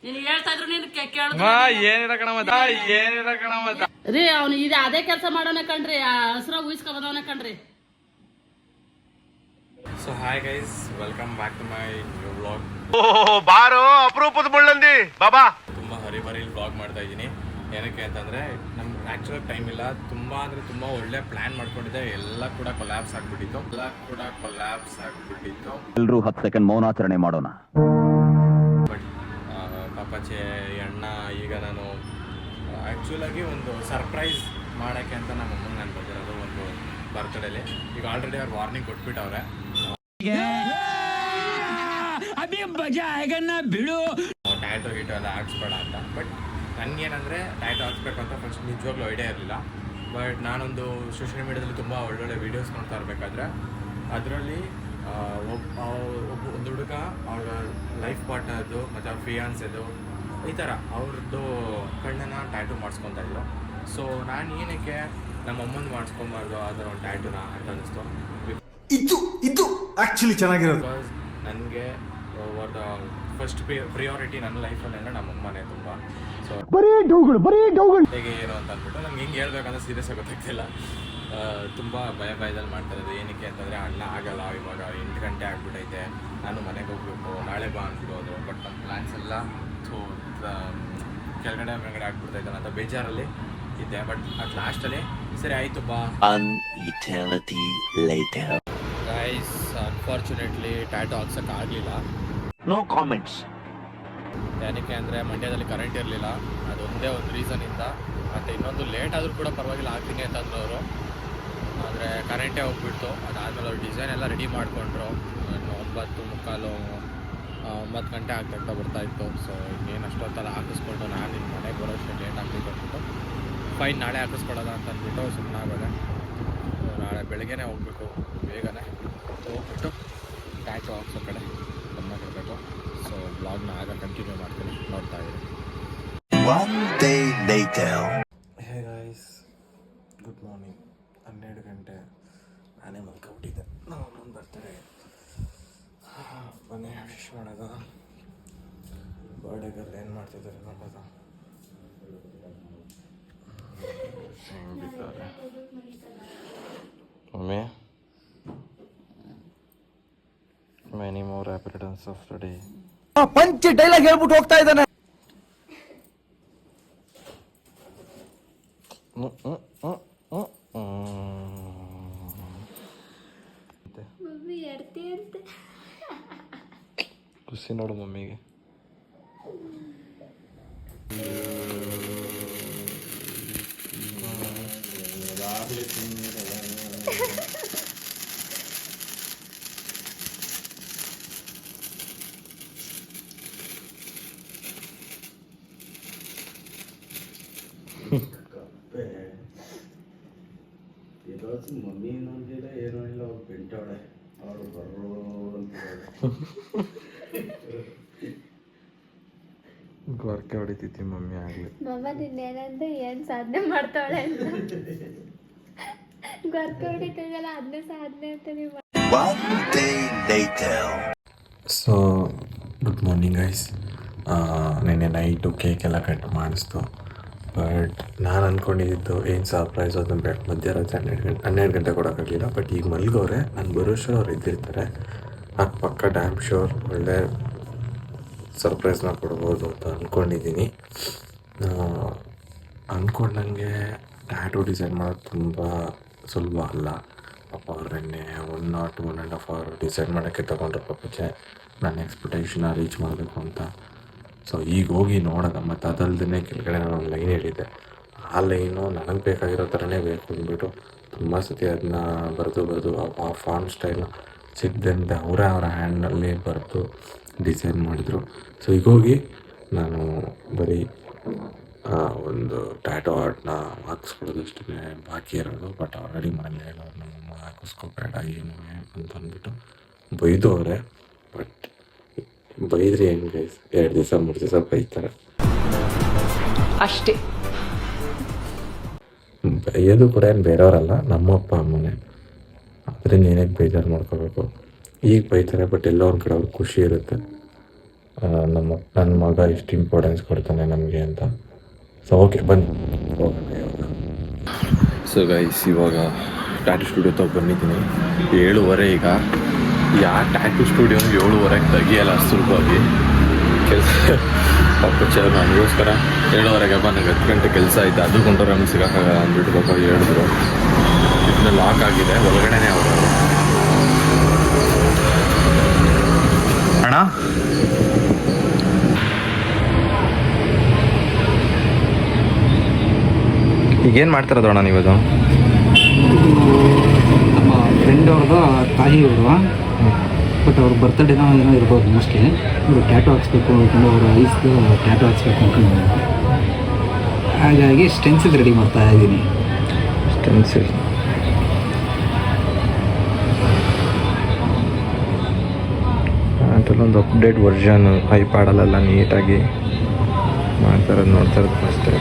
ರೀ ಅವ್ನು ಇದು ಅದೇ ಕೆಲಸ ಮಾಡೋಣ ಕಣ್ರಿ, ಹಸ್ರ ಊಹಿಸ್ಕೊ ಬಂದವನ ಕಣ್ರಿ. So hi guys, welcome back to my new vlog. ಬಾರೋ ಅಪರೂಪದ ಮುಳ್ಳಂದಿ ಬಾಬಾ. ತುಂಬ ಹರಿಬರಿ ವ್ಲಾಗ್ ಮಾಡ್ತಾ ಇದ್ದೀನಿ. ಏನಕ್ಕೆ ಅಂತಂದರೆ ನಮ್ಗೆ ಆ್ಯಕ್ಚುಲಾಗಿ ಟೈಮ್ ಇಲ್ಲ. ತುಂಬ ಅಂದರೆ ತುಂಬ ಒಳ್ಳೆ ಪ್ಲ್ಯಾನ್ ಮಾಡ್ಕೊಂಡಿದ್ದೆ, ಎಲ್ಲ ಕೂಡ ಕೊಲ್ಯಾಪ್ಸ್ ಆಗಿಬಿಟ್ಟಿತ್ತು. ಎಲ್ಲರೂ 10 ಸೆಕೆಂಡ್ ಮೌನಾಚರಣೆ ಮಾಡೋಣ. ಬಟ್ ಪಾಪಚ್ಚೆ ಅಣ್ಣ ಈಗ ನಾನು ಆ್ಯಕ್ಚುಲಾಗಿ ಒಂದು ಸರ್ಪ್ರೈಸ್ ಮಾಡೋಕ್ಕೆ ಅಂತ ನಮ್ಮ ಅಮ್ಮಂಗೆ ನಾನು ಬಂದಿರೋದು ಒಂದು ಬರ್ತ್ಡೇಲಿ. ಈಗ ಆಲ್ರೆಡಿ ಅವ್ರು ವಾರ್ನಿಂಗ್ ಕೊಟ್ಬಿಟ್ಟವ್ರೆ, ಟ್ಯಾಟೋ ಗಿಟೋ ಎಲ್ಲ ಹಾಕ್ಸ್ಬೇಡ ಅಂತ. ಬಟ್ ನನಗೇನಂದರೆ ಟ್ಯಾಟೋ ಹಾಕ್ಸ್ಬೇಕು ಅಂತ ಫಸ್ಟ್ ನಿಜವಾಗ್ಲೂ ಐಡಿಯಾ ಇರಲಿಲ್ಲ. ಬಟ್ ನಾನೊಂದು ಸೋಷಿಯಲ್ ಮೀಡ್ಯಾದಲ್ಲಿ ತುಂಬ ಒಳ್ಳೊಳ್ಳೆ ವೀಡಿಯೋಸ್ ನೋಡ್ತಾ ಇರಬೇಕಾದ್ರೆ ಅದರಲ್ಲಿ ಒಂದು ಹುಡುಗ ಅವ್ರ ಲೈಫ್ ಪಾರ್ಟ್ನರ್ದು ಮತ್ತು ಅವ್ರ ಫಿಯಾನ್ಸೆದು ಈ ಥರ ಅವ್ರದ್ದು ಕಣ್ಣನ್ನು ಟ್ಯಾಟೂ ಮಾಡಿಸ್ಕೊತಾ ಇದ್ರು. ಸೊ ನಾನು ಏನಕ್ಕೆ ನಮ್ಮ ಅಮ್ಮಂದು ಮಾಡಿಸ್ಕೊಬಾರ್ದು ಆ ಥರ ಒಂದು ಟ್ಯಾಟೂನ ಅಂತ ಅನ್ನಿಸ್ತು. ಇದು ಆ್ಯಕ್ಚುಲಿ ಚೆನ್ನಾಗಿರೋದು. ಬಿಕಾಸ್ ನನಗೆ ಫಸ್ಟ್ ಪ್ರಿಯಾರಿಟಿ ನನ್ನ ಲೈಫಲ್ಲಿ ಅಂದರೆ ನಮ್ಮ ಅಮ್ಮನೇ ತುಂಬ. ಸೊ ಹೇಗೆ ಏನು ಅಂತ ಅಂದ್ಬಿಟ್ಟು ನಂಗೆ ಹಿಂಗೆ ಹೇಳ್ಬೇಕಂದ್ರೆ ಸೀರಿಯಸ್ ಆಗಿ ಗೊತ್ತಾಗ್ತಿಲ್ಲ. ತುಂಬ ಭಯದಲ್ಲಿ ಮಾಡ್ತಾಯಿರೋದು. ಏನಕ್ಕೆ ಅಂತಂದರೆ ಅಣ್ಣ ಆಗಲ್ಲ, ಇವಾಗ 8 ಗಂಟೆ ಆಗಿಬಿಟ್ಟೈತೆ, ನಾನು ಮನೆಗೆ ಹೋಗಬೇಕು, ನಾಳೆ ಬಾ ಅಂದ್ಬಿಡೋದು. ಬಟ್ ನಮ್ಮ ಪ್ಲ್ಯಾನ್ಸ್ ಎಲ್ಲ ಕೆಳಗಡೆ ಮೇಲ್ಗಡೆ ಆಗ್ಬಿಡ್ತೈತಲ್ಲ ಅಂತ ಬೇಜಾರಲ್ಲಿ ಇದ್ದೆ. ಬಟ್ ಅದು ಲಾಸ್ಟಲ್ಲಿ ಸರಿ ಆಯಿತು ಬಾ. ಗೈಸ್, ಅನ್ಫಾರ್ಚುನೇಟ್ಲಿ ಟ್ಯಾಟೋ ಹಾಕ್ಸೋಕ್ಕಾಗಲಿಲ್ಲ. No comments. ಏನಕ್ಕೆ ಅಂದರೆ ಮಂಡ್ಯದಲ್ಲಿ ಕರೆಂಟ್ ಇರಲಿಲ್ಲ, ಅದೊಂದೇ ಒಂದು ರೀಸನಿಂದ. ಮತ್ತು ಇನ್ನೊಂದು ಲೇಟ್ ಆದರೂ ಕೂಡ ಪರವಾಗಿಲ್ಲ ಆಗ್ತೀನಿ ಅಂತಂದ್ರು ಅವರು. ಆದರೆ ಕರೆಂಟೇ ಹೋಗ್ಬಿಡ್ತು. ಅದಾದಮೇಲೆ ಅವ್ರು ಡಿಸೈನ್ ಎಲ್ಲ ರೆಡಿ ಮಾಡಿಕೊಂಡ್ರು. 9 ಗಂಟೆ ಆಗ್ತಾ ಬರ್ತಾಯಿತ್ತು. ಸೊ ಇನ್ನೇನು ಅಷ್ಟೊತ್ತಲ್ಲ ಹಾಕಿಸ್ಕೊಂಡು ನಾನು ನಿಮ್ಮ ಮನೆಗೆ ಬರೋಷ್ಟು ಲೇಟ್ ಆಗ್ತಿತ್ತು ಅಂದ್ಬಿಟ್ಟು ಫೈನ್ ನಾಳೆ ಹಾಕಿಸ್ಕೊಡೋಣ ಅಂತ ಅಂದ್ಬಿಟ್ಟು ಸುಮ್ಮನಾಗೋದೆ. ನಾಳೆ ಬೆಳಗ್ಗೆನೇ ಹೋಗಬೇಕು, ಬೇಗನೆ ಹೋಗ್ಬಿಟ್ಟು ಟ್ಯಾಟೋ ಹಾಕ್ಸೋ ಕಡೆ ಗಮನ ಕೊಡಬೇಕು. ಸೊ ಬ್ಲಾಗ್ನ ಆಗ ಕಂಟಿನ್ಯೂ ಮಾಡ್ತೀನಿ, ನೋಡ್ತಾ ಇದ್ದೀನಿ. Hey guys, good morning. 12 ಗಂಟೆ, ನಾನೇ ಮಲ್ಕೊಬಿಟ್ಟಿದ್ದೆ. ನಾನು ಬರ್ತಡೆ ಮನೆ ವಿಶ್ ಮಾಡೋದು, ಬರ್ಡೇಗಲ್ಲಿ ಏನು ಮಾಡ್ತಿದ್ದಾರೆ ನೋಡೋದು. Mummy, many more happy returns of the day. Punch dialogue ಹೇಳ್ಬಿಟ್ಟು ಹೋಗ್ತಾ ಇದ್ದಾನೆ. ಖುಷಿ ನೋಡು ಮಮ್ಮಿಗೆ. ಮಮ್ಮಿ ನೋಡಿಲ್ಲ ಏನೋ ಇಲ್ಲ, ಅವ್ರು ಬೆಂಟವಳೆ, ಅವರು ಬರೋ ಗೊರಕೆ ಹೊಡಿತೈತಿ ಮಮ್ಮಿ ಆಗಲಿ. ಮಮ್ಮ ನಿನ್ನೇನಂದ್ರೆ ಏನು ಸಾಧನೆ ಮಾಡ್ತಾವಳೆ ಅಂತ. ಗೊರಕೆ ಹೊಡಿತಾಗಲ್ಲ, ಅದನ್ನೇ ಸಾಧನೆ ಅಂತ ನೀವು. So good morning guys. ನೆನ್ನೆ ನೈಟು ಕೇಕ್ ಎಲ್ಲ ಕಟ್ ಮಾಡಿಸ್ತು. ಬಟ್ ನಾನು ಅಂದ್ಕೊಂಡಿದ್ದು ಏನು ಸರ್ಪ್ರೈಸ್ ಅದು ಮಧ್ಯರಾತ್ರಿ 12 ಗಂಟೆ ಕೊಡೋಕ್ಕಾಗಲಿಲ್ಲ. ಬಟ್ ಈಗ ಮಲ್ಗೋರೆ, ನಾನು ಬರೋಷ್ಟು ಅವ್ರು ಇದ್ದಿರ್ತಾರೆ. ಅದು ಪಕ್ಕ ಡ್ಯಾಮ್ ಶೋರ್ ಒಳ್ಳೆ ಸರ್ಪ್ರೈಸ್ನ ಕೊಡ್ಬೋದು ಅಂತ ಅಂದ್ಕೊಂಡಿದ್ದೀನಿ. ಅಂದ್ಕೊಂಡಂಗೆ ಟ್ಯಾಟೂ ಡಿಸೈನ್ ಮಾಡೋದು ತುಂಬ ಸುಲಭ ಅಲ್ಲ. ಪಾಪ ಅವ್ರು ನೆನ್ನೆ 1.5 ಅವರ್ ಡಿಸೈಡ್ ಮಾಡೋಕ್ಕೆ ತೊಗೊಂಡ್ರು. ಪಾಪಕ್ಕೆ ನನ್ನ ಎಕ್ಸ್ಪೆಕ್ಟೇಷನ್ನ ರೀಚ್ ಮಾಡಬೇಕು ಅಂತ. ಸೊ ಈಗ ಹೋಗಿ ನೋಡೋದ. ಮತ್ತು ಅದಲ್ದೇ ಕೆಳಗಡೆ ನಾನು ಒಂದು ಲೈನ್ ಹೇಳಿದ್ದೆ, ಆ ಲೈನು ನನಗೆ ಬೇಕಾಗಿರೋ ಥರನೇ ಬೇಕು ಅಂದ್ಬಿಟ್ಟು ತುಂಬ ಸತಿ ಅದನ್ನ ಬರೆದು ಆ ಫಾಂಟ್ ಸ್ಟೈಲ್ ಸಿಗ್ದಂತೆ ಅವರ ಹ್ಯಾಂಡ್ನಲ್ಲಿ ಬರೆದು ಡಿಸೈನ್ ಮಾಡಿದರು. ಸೊ ಈಗ ಹೋಗಿ ನಾನು ಬರೀ ಒಂದು ಟ್ಯಾಟೋ ಆರ್ಟ್ನ ಹಾಕಿಸ್ಕೊಳ್ಳೋದಷ್ಟೇ ಬಾಕಿ ಇರೋದು. ಬಟ್ ಆಲ್ರೆಡಿ ಮನೇಲಿ ಹೇಳೋರು, ನಮ್ಮಮ್ಮ ಹಾಕಿಸ್ಕೋಬೇಡ ಏನು ಅಂತ ಅಂದ್ಬಿಟ್ಟು ಬೈದವ್ರೆ. ಬಟ್ ಬೈದ್ರಿ ಹೆಂಗೆ ಗೈಸ್, 2 ದಿವಸ 3 ದಿವಸ ಬೈತಾರೆ ಅಷ್ಟೇ. ಬೈಯೋದು ಕೂಡ ಏನು ಬೇರೆಯವರಲ್ಲ, ನಮ್ಮ ಅಪ್ಪ ಅಮ್ಮನೇ. ಅದರಿಂದ ಏನಕ್ಕೆ ಬೇಜಾರು ಮಾಡ್ಕೋಬೇಕು. ಈಗ ಬೈತಾರೆ, ಬಟ್ ಎಲ್ಲೋ ಒಂದು ಕಡೆ ಅವ್ರಿಗೆ ಖುಷಿ ಇರುತ್ತೆ. ನನ್ನ ಮಗ ಇಷ್ಟು ಇಂಪಾರ್ಟೆನ್ಸ್ ಕೊಡ್ತಾನೆ ನಮಗೆ ಅಂತ. ಸೊ ಓಕೆ ಬನ್ನಿ ಹೋಗೋಣ ಇವಾಗ. ಸೊ ಗೈಸ್ ಇವಾಗ ಟ್ಯಾಟೂ ಸ್ಟುಡಿಯೋ ತಗ ಬಂದಿದ್ದೀನಿ. 7:30 ಈಗ. ಯಾವ ಟ್ಯಾಟೂ ಸ್ಟುಡಿಯೋನು 7:30 ತೆಗಿಯಲ್ಲ ಸುಲಭವಾಗಿ ಕೆಲಸ. ಪಾಪ ನನಗೋಸ್ಕರ 7:30 ಹಬ್ಬ ನನಗೆ 10 ಗಂಟೆ ಕೆಲಸ ಐತೆ, ಅದು ಕೊಂಡ್ರೆ ನಮ್ಗೆ ಸಿಗೋಕ್ಕಾಗಲ್ಲ ಅಂದ್ಬಿಟ್ಟು ಪಾಪ ಹೇಳಿದ್ರು. ಇದನ್ನ ಲಾಕ್ ಆಗಿದೆ ಒಳಗಡೆನೇ ಅವರು. ಅಣ್ಣ ಈಗೇನು ಮಾಡ್ತಿರೋದು ಅಣ್ಣ ನೀವದು? ನಮ್ಮ ಫ್ರೆಂಡ್ ಅವ್ರದ್ದು ತಾಯಿಯವರು, ಬಟ್ ಅವ್ರ ಬರ್ತ್ಡೇನೋ ಏನೋ ಇರ್ಬೋದು ಮೋಸ್ಟ್ಲಿ. ಅವರು ಟ್ಯಾಟೂ ಹಾಕ್ಸ್ಬೇಕು ಅಂದ್ಕೊಂಡು ಅವ್ರ ಐಸ್ದು ಟ್ಯಾಟೂ ಹಾಕ್ಸ್ಬೇಕು ಅಂದ್ಕೊಂಡು, ಹಾಗಾಗಿ ಸ್ಟೆನ್ಸಿಲ್ ರೆಡಿ ಮಾಡ್ತಾ ಇದ್ದೀನಿ. ಸ್ಟೆನ್ಸಿಲ್ ಅದರಲ್ಲೊಂದು ಅಪ್ಡೇಟ್ ವರ್ಷನ್ ಐಪ್ಯಾಡಲ್ಲೆಲ್ಲ ನೀಟಾಗಿ ಮಾಡ್ತಾರದು ನೋಡ್ತಾ ಇರೋದು ಅಷ್ಟೇ.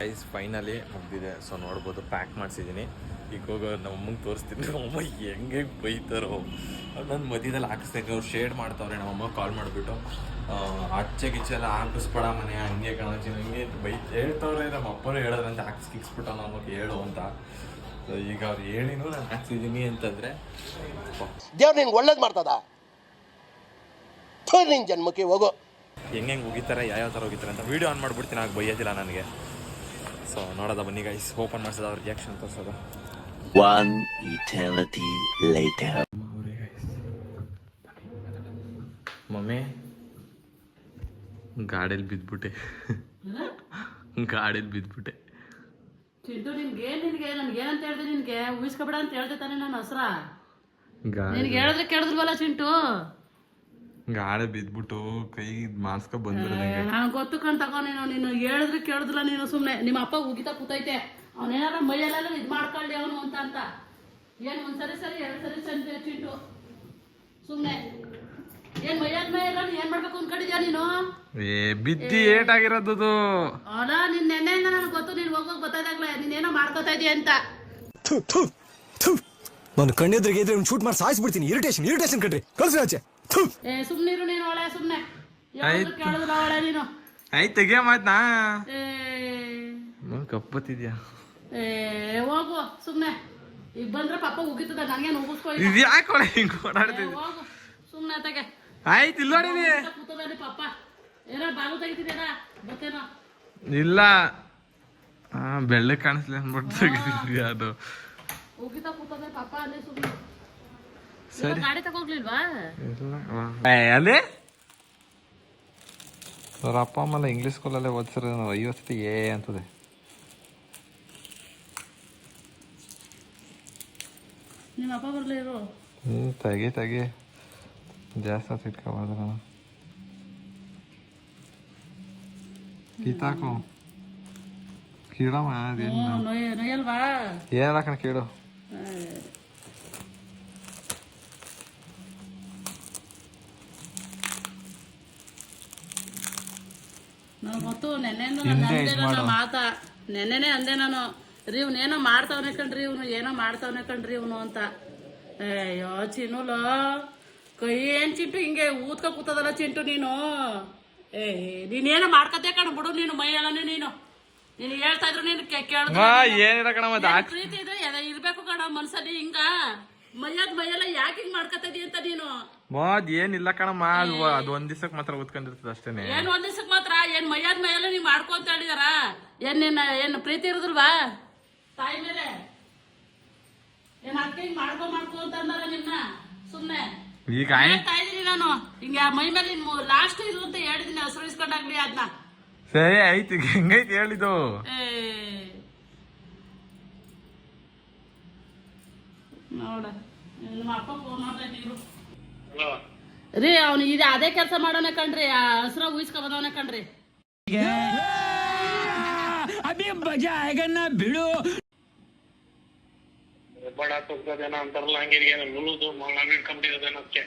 ಗೈಸ್ ಫೈನಲಿ ಮುಗಿದಿದೆ. ಸೊ ನೋಡ್ಬೋದು ಪ್ಯಾಕ್ ಮಾಡಿಸಿದ್ದೀನಿ. ಈಗ ಹೋಗೋ ನಮ್ಮಮ್ಮಗೆ ತೋರಿಸ್ತೀನಿ. ನಮ್ಮಮ್ಮ ಹೆಂಗೆ ಬೈತಾರೋ. ನನ್ನ ಮಧ್ಯದಲ್ಲಿ ಹಾಕಿಸ್ದಂಗೆ ಅವ್ರು ಶೇಡ್ ಮಾಡ್ತಾವ್ರೆ. ನಮ್ಮಮ್ಮ ಕಾಲ್ ಮಾಡಿಬಿಟ್ಟು ಆಚೆ ಗಿಚ್ಚೆ ಎಲ್ಲ ಹಾಕಿಸ್ಬೇಡ ಮನೆ ಹಂಗೆ ಕಣಚಿ ಹಂಗೆ ಹೇಳ್ತಾವ್ರೆ. ನಮ್ಮ ಅಪ್ಪನೂ ಹೇಳೋದ್ರಂತೆ ಹಾಕಿಸ್ಬಿಟ್ಟ ನಮಗೆ ಹೇಳು ಅಂತ. ಸೊ ಈಗ ಅವ್ರು ಹೇಳಿನೂ ನಾನು ಹಾಕ್ಸಿದ್ದೀನಿ ಅಂತಂದರೆ ದೇವ್ರು ನಿನ್ಗೆ ಒಳ್ಳೇದು ಮಾಡ್ತದ, ನಿನ್ನ ಜನ್ಮಕ್ಕೆ ಹೋಗೋ. ಹೆಂಗೆ ಹೋಗಿತಾರೆ, ಯಾವ್ಯಾವ ಥರ ಹೋಗಿತಾರೆ ಅಂತ ವೀಡಿಯೋ ಆನ್ ಮಾಡಿಬಿಡ್ತೀನಿ. ಆಗ ಬೈಯೋದಿಲ್ಲ ನನಗೆ. ಸೊ ನೋಡೋದ ಬನ್ನಿ ಗೈಸ್, ಓಪನ್ ಮಾಡಿಸೋದು ಅವ್ರ ರಿಯಾಕ್ಷನ್ ತೋರಿಸೋದು. One eternity later. ಮಮ್ಮಿ ಗಾಡಿಯಲ್ಲಿ ಬಿದ್ದುಬಿಟ್ಟೆ. ಚಿಂಟು ನಿನ್ಗೆ ನನ್ಗೇನಂತ ಹೇಳ್ದೆ? ನಿನ್ಗೆ ಊಹಿಸ್ಕೊಬೇಡ ಅಂತ ಹೇಳ್ದೆ ತಾನೆ ನಾನು ಹಸ್ರ. ನಿನ್ಗೆ ಹೇಳಿದ್ರೆ ಕೇಳಿದ್ರವಲ್ಲ ಚಿಂಟು. ಗಾಡಿ ಬಿದ್ಬಿಟ್ಟು ಕೈ ಮಾಸ್ಕ ಬಂದ್ಬಿಡ್ದಂಗೆ. ನಾನು ಗೊತ್ತು ಕಣ್ ತಗೋ. ನೀನು ಹೇಳಿದ್ರೆ ಕೇಳಿದ್ರಲ್ಲ. ನೀನು ಸುಮ್ಮನೆ ನಿಮ್ಮ ಅಪ್ಪ ಉಗಿತಾ ಕೂತೈತೆ. ಅವನೇನಾರ ಮೈಯಲ್ಲೆಲ್ಲ ಇದು ಮಾಡ್ಕೊಳ್ಳಿ ಅವನು ಅಂತ ಏನು ಒಂದ್ಸರಿ ಸರಿ 2 ಸರಿ ಸಂಜೆ ಚಿಂಟು ಸುಮ್ಮನೆ ಏನ್ ಮೈಯಲ್ಲ ಏನ್ ಮಾಡ್ಬೇಕು ಅನ್ಕೊಂಡಿದ್ಯಾ ನೀನು? ಬಿದ್ದಿ ಏಟಾಗಿರೋದು ಅಲ್ಲ ನಿನ್ ನೆನ್ನೆಯಿಂದ ನನಗೆ ಗೊತ್ತು. ನೀನ್ ಹೋಗೋಕ್ ಗೊತ್ತಾದಾಗ್ಲೇ ನೀನೇನೋ ಮಾಡ್ಕೋತಾ ಇದೀಯ ಅಂತ. ನಾನು ಕಣ್ಣೆದ್ರಿಗೆ ಇದ್ರೆ ಶೂಟ್ ಮಾಡಿ ಸಾಯಿಸ್ಬಿಡ್ತೀನಿ. ಇರಿಟೇಷನ್ ಕಣ್ರಿ, ಕಳ್ಸಿ ಆಚೆ. ಸುಮ್ನಿರು ನೀನು. ಒಳ್ಳೆ ಸುಮ್ನೆ ಕೇಳಿದ್ರ ಒಳ್ಳೆ ನೀನು. ಆಯ್ತು ತೆಗಿಯ ಮಾತ್ನಾ ಕಪ್ಪತ್ತಿದ್ಯಾ? ಹೋಗು ಸುಮ್ನೆ. ಈಗ ಬಂದ್ರೆ ಪಾಪ ಉಗಿತದ ನನಗೆ ನುಗ್ಗಿಸ್ಕೊ. ಯಾಕೆ ಹಿಂಗ್ ಓಡಾಡ್ತಿದ್ವಿ? ಹೋಗು ಸುಮ್ನೆ ತೆಗೆ. ಆಯ್ತು ಇಲ್ಲ ನೋಡಿ ಕೂತದಲ್ಲಿ ಪಾಪ ಏನೋ ಬಾಗು ತೆಗಿತಿದ್ಯಾ ಗೊತ್ತೇನೋ? ಇಲ್ಲ ಬೆಳ್ಳ ಕಾಣಿಸ್ಲಿ ಅಂದ್ಬಿಟ್ಟು ತೆಗಿತಿದ್ಯಾ ಅದು. ಉಗಿತಾ ಕೂತದೆ ಪಾಪ ಅಲ್ಲಿ ಸುಮ್ನೆ. ಸರಿ ಗಾಡಿ ತಗೋಗ್ಲಿಲ್ವಾ? ಅದೇ ಅವ್ರ ಅಪ್ಪ ಅಮ್ಮ ಇಂಗ್ಲೀಷ್ ಸ್ಕೂಲಲ್ಲೇ ಓದಿಸಿರೋ 50 ಸತಿ ಅಂತದೆ. ನಿಮ್ಮ ಅಪ್ಪ ಬರ್ಲಿರು. ತೆಗಿ ಜಾಸ್ತಿ ಇಟ್ಕೋಬಾರ್ದು. ಕಿತ್ತಾಕು ಕೀಳಮ್ಮ. ನೊಯ್ಯಲ್ವಾ? ಏನಿಲ್ಲ ಕಣ ಕೀಳು. ನನಗೆ ಗೊತ್ತು. ನೆನ್ನೆಯಿಂದ ಮಾತಾ ನೆನ್ನೆನೇ ಅಂದೆ ನಾನು. ರೀ ಇವನೇನೋ ಮಾಡ್ತಾವನೆ ಕಣ್ರಿ, ಏನೋ ಮಾಡ್ತಾವನೆ ಕಣ್ರಿ ಇವನು ಅಂತ. ಅಯ್ಯೋ ಚಿನ್ನುಲ ಕೈ ಏನ್ ಚಿಂಟು ಹಿಂಗೆ ಊದ್ಕ ಕೂತದಲ್ಲ ಚಿಂಟು ನೀನು. ನೀನೇನೋ ಮಾಡ್ಕತ್ತೆ ಕಣ ಬಿಡು. ನೀನು ಮೈ ಎಲ್ಲನೇ ನೀನು ಹೇಳ್ತಾ ಇದ್ರು ನೀನು ಕೇಳಿದ್ರೆ ಪ್ರೀತಿ ಇದ್ರೆ ಇರ್ಬೇಕು ಕಣ ಮನ್ಸಲ್ಲಿ. ಹಿಂಗ ಮೈಯೆಲ್ಲ ಯಾಕೆ ಹಿಂಗ್ ಮಾಡ್ಕತ್ತದಿ ಅಂತ ನೀನು. ಏನಿಲ್ಲ ಕಣಮ್ಮ, ಅದು ಒಂದ್ ದಿವಸಕ್ಕೆ ಮಾತ್ರ ಓದ್ಕೊಂಡಿರ್ತದ ಅಷ್ಟೇನೆ. ಏನ್ ಒಂದ್ ದಿವಸಕ್ಕೆ ಮಾತ್ರ? ಏನ್ ಮೈಯೆಲ್ಲ ನೀವ್ ಮಾಡ್ಕೊ ಅಂತ ಹೇಳಿದಾರ? ಏನ್ ಪ್ರೀತಿ ಇರುದಿಲ್ವಾ ತಾಯಿ ಮೇಲೆ? ಏನ್ ಅದಕ್ಕೆ ಹಿಂಗ್ ಮಾಡ್ಕೊ ಅಂತ ಅಂದಾರ ನಿಮ್ನ? ಸುಮ್ನೆ ಈಗ ಹೇಳ್ತಾ ಇದೀನಿ ನಾನು. ಹಿಂಗ ಮೈ ಮೇಲೆ ಲಾಸ್ಟ್ ಇದು ಅಂತ ಹೇಳಿದೀನಿ, ಹೆಸರು ಇಸ್ಕೊಂಡಾಗ್ಲಿ ಅದನ್ನ. ಸರಿ ಆಯ್ತು, ಹೆಂಗೈತಿ ಹೇಳಿದ್ದು? ನೋಡ ನಿಮ್ಮ ಅಪ್ಪ ಫೋನ್ ಮಾಡ್ತಾ ರೀ. ಅವ್ನು ಇದು ಅದೇ ಕೆಲಸ ಮಾಡೋನೆ ಕಣ್ರಿ. ಹಸ್ರ ಊಹಿಸ್ಕೊ ಬಂದವನೇ ಕಣ್ರಿ. ಬಡ ತುಕ್ಕದೇನ ಅಂತಾರಲ್ಲ ಹಂಗೆ ಮುಳುದು ಹಂಗೆ ಕಂಬಿಡೋದೇನಕ್ಕೆ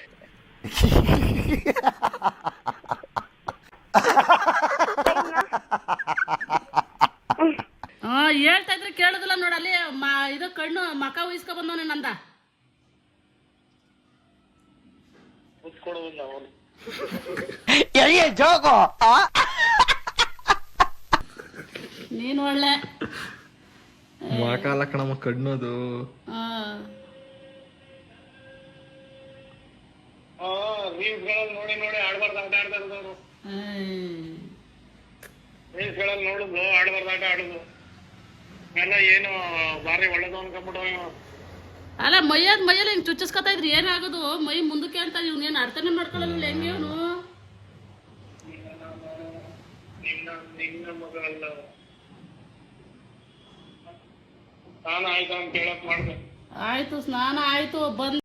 ಹೇಳ್ತಾ ಇದ್ರೆ ಕೇಳುದಿಲ್ಲ ನೋಡಲ್ಲಿ ಇದು ಕಣ್ಣು ಮಕ ಉಯಿಸ್ಕೊ ಬಂದವನೇ ನಂದ ಕೂತ್ಕೊಡುವುದಿಲ್ಲ ಅವನು ನೀನು ಒಳ್ಳೆ ಮಕಾಲ ಕಣಮ್ಮ ಕಣ್ಣದು ರೀಲ್ಸ್ಗಳಲ್ಲಿ ನೋಡಿ ನೋಡಿ ಆಡ್ಬಾರ್ದು ಆಟ ಆಡ್ತಾ ಇರೋದು ರೀಲ್ಸ್ಗಳಲ್ಲಿ ನೋಡುದು ಆಡ್ಬಾರ್ದು ಆಟ ಆಡುದು ಎಲ್ಲ ಏನು ಬಾರಿ ಒಳ್ಳೇದು ಅನ್ಕೊಂಡ್ಬಿಟ್ಟು ಅಲ್ಲ ಮೈಯಲ್ಲಿ ಹಿಂಗ್ ಚುಚ್ಚಿಸ್ಕೊತಾ ಇದ್ರಿ ಏನಾಗೋದು ಮೈ ಮುಂದಕ್ಕೆ ಅಂತ ಇವ್ನೇನು ಅರ್ಥನೇ ಮಾಡ್ಕೊಳ್ಳಲ್ಲ ಹೆಂಗೆ ಇವನು ನಿನ್ನ ಮಗ ಅಲ್ಲ ನಾನು ಆಯ್ತು ಅಂತ ಕೇಳಕ್ ಮಾಡ್ದೆ ಆಯ್ತು ಸ್ನಾನ ಆಯ್ತು ಬಂದ್